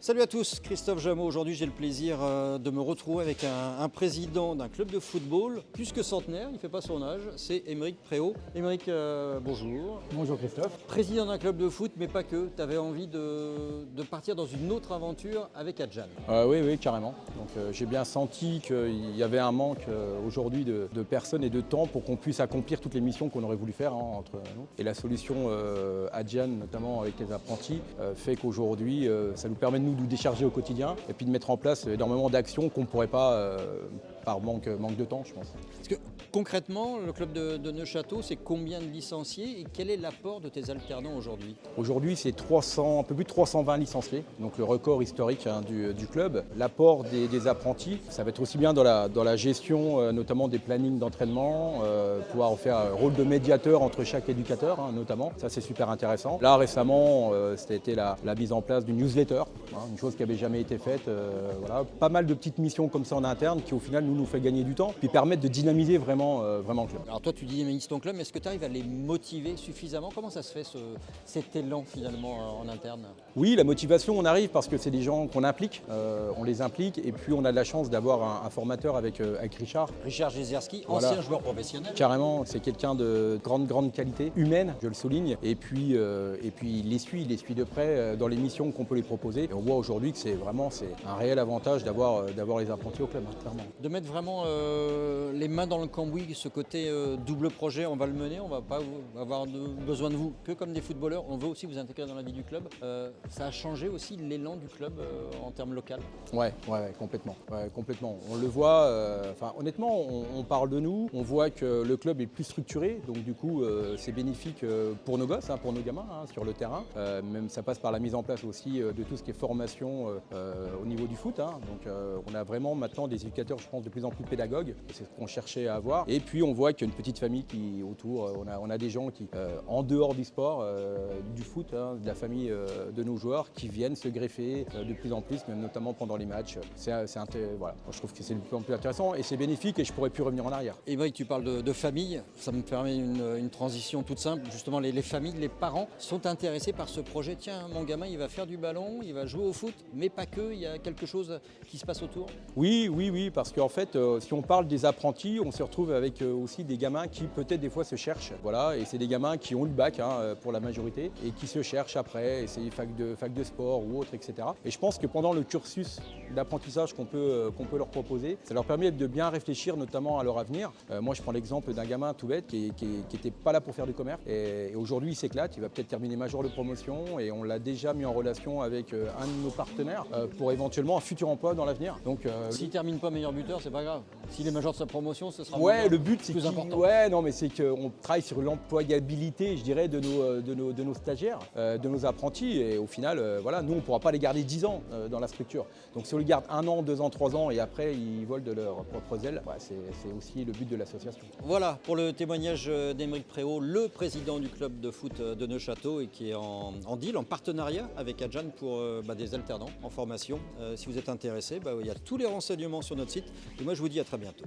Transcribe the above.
Salut à tous, Christophe Jameau. Aujourd'hui, j'ai le plaisir de me retrouver avec un président d'un club de football, plus que centenaire, il ne fait pas son âge, c'est Aymeric Préaux. Aymeric, bonjour. Bonjour Christophe. Président d'un club de foot, mais pas que. Tu avais envie de partir dans une autre aventure avec Adjan. Oui, carrément. Donc j'ai bien senti qu'il y avait un manque aujourd'hui de personnes et de temps pour qu'on puisse accomplir toutes les missions qu'on aurait voulu faire entre nous. Et la solution Adjan, notamment avec les apprentis, fait qu'aujourd'hui, ça nous permet de nous décharger au quotidien et puis de mettre en place énormément d'actions qu'on ne pourrait pas par manque de temps, je pense. Parce que concrètement, le club de Neufchâteau, c'est combien de licenciés et quel est l'apport de tes alternants aujourd'hui? Aujourd'hui, c'est un peu plus de 320 licenciés, donc le record historique du club. L'apport des apprentis, ça va être aussi bien dans la gestion, notamment des plannings d'entraînement, pouvoir faire un rôle de médiateur entre chaque éducateur, notamment. Ça, c'est super intéressant. Là, récemment, c'était la mise en place d'une newsletter, une chose qui n'avait jamais été faite. Voilà. Pas mal de petites missions comme ça en interne qui, au final, nous fait gagner du temps, puis permettent de dynamiser vraiment le club. Alors toi, tu dynamises ton club, mais est-ce que tu arrives à les motiver suffisamment? Comment ça se fait cet élan finalement en interne? Oui, la motivation, on arrive parce que c'est des gens qu'on implique, on les implique, et puis on a de la chance d'avoir un formateur avec Richard. Richard Jezierski, Voilà. ancien joueur professionnel. Carrément, c'est quelqu'un de grande qualité humaine, je le souligne, et puis il les suit de près dans les missions qu'on peut lui proposer. Et on voit aujourd'hui que c'est un réel avantage d'avoir les apprentis au club, clairement. De mettre vraiment les mains dans le cambouis, ce côté double projet, on va le mener, on va pas avoir besoin de vous que comme des footballeurs, on veut aussi vous intégrer dans la vie du club. Ça a changé aussi l'élan du club en termes local? Ouais, complètement. On le voit, honnêtement, on parle de nous, on voit que le club est plus structuré, donc du coup c'est bénéfique pour nos gosses, pour nos gamins sur le terrain. Même ça passe par la mise en place aussi de tout ce qui est formation au niveau du foot. Donc on a vraiment maintenant des éducateurs, je pense, de plus en plus pédagogues, c'est ce qu'on cherchait à avoir. Et puis on voit qu'il y a une petite famille qui autour, on a des gens qui, en dehors du sport, du foot, de la famille de nos joueurs, qui viennent se greffer de plus en plus, même notamment pendant les matchs. Voilà. Je trouve que c'est de plus en plus intéressant et c'est bénéfique et je pourrais plus revenir en arrière. Et oui, tu parles de famille, ça me permet une transition toute simple. Justement, les familles, les parents sont intéressés par ce projet. Tiens, mon gamin, il va faire du ballon, il va jouer au foot, mais pas que, il y a quelque chose qui se passe autour. Oui, parce qu'en fait, si on parle des apprentis, on se retrouve avec aussi des gamins qui peut-être des fois se cherchent. Voilà, et c'est des gamins qui ont le bac pour la majorité et qui se cherchent après, essayer fac de sport ou autre, etc. Et je pense que pendant le cursus d'apprentissage qu'on peut leur proposer, ça leur permet de bien réfléchir notamment à leur avenir. Moi, je prends l'exemple d'un gamin tout bête qui n'était pas là pour faire du commerce et aujourd'hui il s'éclate, il va peut-être terminer major de promotion et on l'a déjà mis en relation avec un de nos partenaires pour éventuellement un futur emploi dans l'avenir. Donc s'il termine pas meilleur buteur, c'est pas grave. S'il est major de sa promotion, ce sera le but c'est plus important. C'est qu'on travaille sur l'employabilité, je dirais, de nos stagiaires, de nos apprentis et au final, nous on ne pourra pas les garder 10 ans dans la structure. Donc si on les garde 1 an, 2 ans, 3 ans et après ils volent de leurs propres ailes, c'est aussi le but de l'association. Voilà pour le témoignage d'Aymeric Préaux, le président du club de foot de Neufchâteau et qui est en deal, en partenariat avec Adjan pour des alternants en formation. Si vous êtes intéressé, il y a tous les renseignements sur notre site et moi je vous dis à très bientôt.